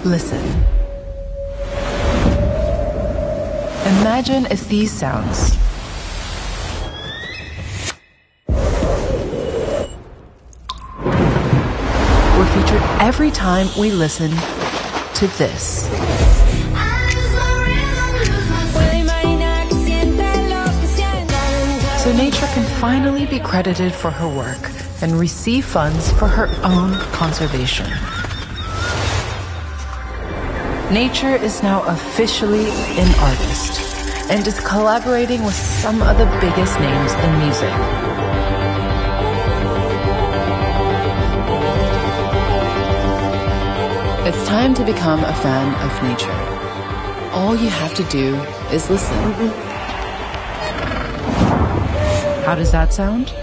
Listen. Imagine if these sounds were featured every time we listen to this. So nature can finally be credited for her work and receive funds for her own conservation. Nature is now officially an artist and is collaborating with some of the biggest names in music. It's time to become a fan of nature. All you have to do is listen. How does that sound?